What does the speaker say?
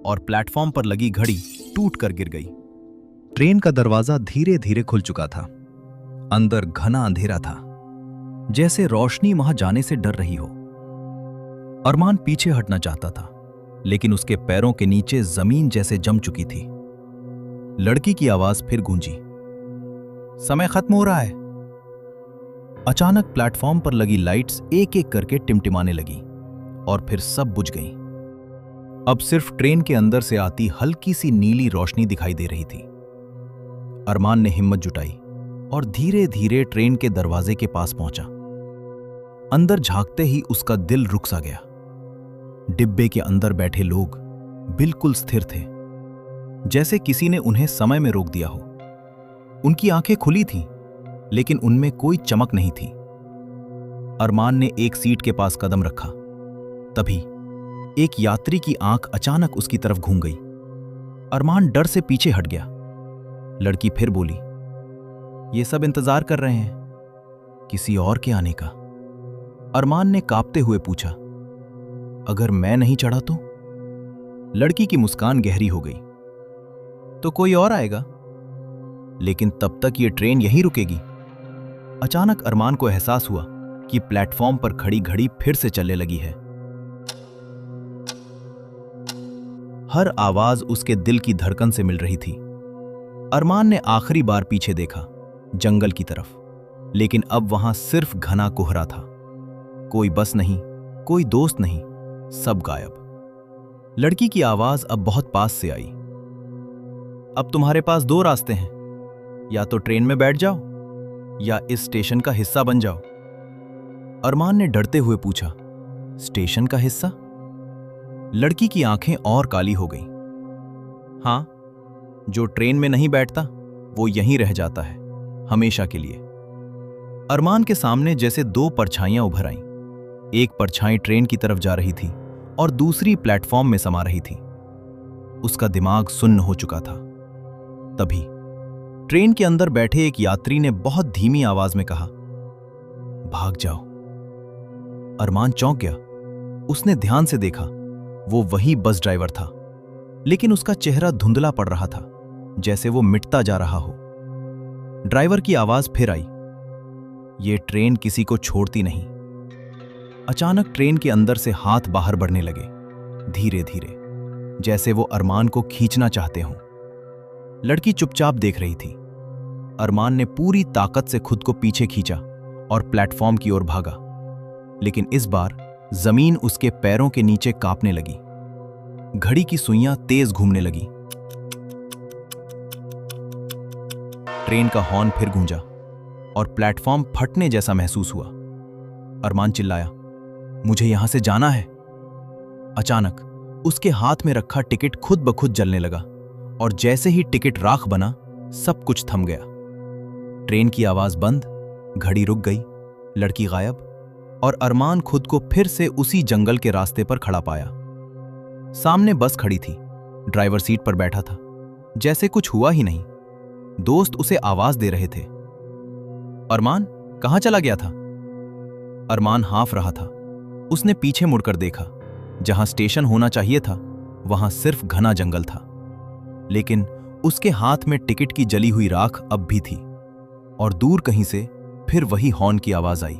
और प्लेटफॉर्म पर लगी घड़ी टूट कर गिर गई। ट्रेन का दरवाजा धीरे धीरे खुल चुका था। अंदर घना अंधेरा था, जैसे रोशनी वहां जाने से डर रही हो। अरमान पीछे हटना चाहता था, लेकिन उसके पैरों के नीचे जमीन जैसे जम चुकी थी। लड़की की आवाज फिर गूंजी, समय खत्म हो रहा है। अचानक प्लेटफॉर्म पर लगी लाइट्स एक एक करके टिमटिमाने लगी और फिर सब बुझ गईं। अब सिर्फ ट्रेन के अंदर से आती हल्की सी नीली रोशनी दिखाई दे रही थी। अरमान ने हिम्मत जुटाई और धीरे धीरे ट्रेन के दरवाजे के पास पहुंचा। अंदर झांकते ही उसका दिल रुक सा गया। डिब्बे के अंदर बैठे लोग बिल्कुल स्थिर थे, जैसे किसी ने उन्हें समय में रोक दिया हो। उनकी आंखें खुली थीं, लेकिन उनमें कोई चमक नहीं थी। अरमान ने एक सीट के पास कदम रखा। तभी एक यात्री की आंख अचानक उसकी तरफ घूम गई। अरमान डर से पीछे हट गया। लड़की फिर बोली, ये सब इंतजार कर रहे हैं किसी और के आने का। अरमान ने कांपते हुए पूछा, अगर मैं नहीं चढ़ा तो? लड़की की मुस्कान गहरी हो गई, तो कोई और आएगा, लेकिन तब तक ये ट्रेन यहीं रुकेगी। अचानक अरमान को एहसास हुआ कि प्लेटफॉर्म पर खड़ी घड़ी फिर से चलने लगी है। हर आवाज उसके दिल की धड़कन से मिल रही थी। अरमान ने आखिरी बार पीछे देखा, जंगल की तरफ, लेकिन अब वहां सिर्फ घना कोहरा था। कोई बस नहीं, कोई दोस्त नहीं, सब गायब। लड़की की आवाज अब बहुत पास से आई, अब तुम्हारे पास दो रास्ते हैं, या तो ट्रेन में बैठ जाओ या इस स्टेशन का हिस्सा बन जाओ। अरमान ने डरते हुए पूछा, स्टेशन का हिस्सा? लड़की की आंखें और काली हो गईं। हां, जो ट्रेन में नहीं बैठता वो यहीं रह जाता है, हमेशा के लिए। अरमान के सामने जैसे दो परछाइयां उभर आईं। एक परछाई ट्रेन की तरफ जा रही थी और दूसरी प्लेटफॉर्म में समा रही थी। उसका दिमाग सुन्न हो चुका था। तभी ट्रेन के अंदर बैठे एक यात्री ने बहुत धीमी आवाज में कहा, भाग जाओ। अरमान चौंक गया। उसने ध्यान से देखा, वो वही बस ड्राइवर था, लेकिन उसका चेहरा धुंधला पड़ रहा था, जैसे वो मिटता जा रहा हो। ड्राइवर की आवाज फिर आई, ये ट्रेन किसी को छोड़ती नहीं। अचानक ट्रेन के अंदर से हाथ बाहर बढ़ने लगे, धीरे धीरे, जैसे वो अरमान को खींचना चाहते हों। लड़की चुपचाप देख रही थी। अरमान ने पूरी ताकत से खुद को पीछे खींचा और प्लेटफॉर्म की ओर भागा, लेकिन इस बार जमीन उसके पैरों के नीचे कांपने लगी। घड़ी की सुइयां तेज घूमने लगी। ट्रेन का हॉर्न फिर गूंजा और प्लेटफॉर्म फटने जैसा महसूस हुआ। अरमान चिल्लाया, मुझे यहां से जाना है। अचानक उसके हाथ में रखा टिकट खुद ब खुद जलने लगा और जैसे ही टिकट राख बना, सब कुछ थम गया। ट्रेन की आवाज बंद, घड़ी रुक गई, लड़की गायब और अरमान खुद को फिर से उसी जंगल के रास्ते पर खड़ा पाया। सामने बस खड़ी थी, ड्राइवर सीट पर बैठा था, जैसे कुछ हुआ ही नहीं। दोस्त उसे आवाज दे रहे थे, अरमान कहां चला गया था? अरमान हाँफ रहा था। उसने पीछे मुड़कर देखा, जहां स्टेशन होना चाहिए था वहां सिर्फ घना जंगल था, लेकिन उसके हाथ में टिकट की जली हुई राख अब भी थी और दूर कहीं से फिर वही हॉर्न की आवाज आई।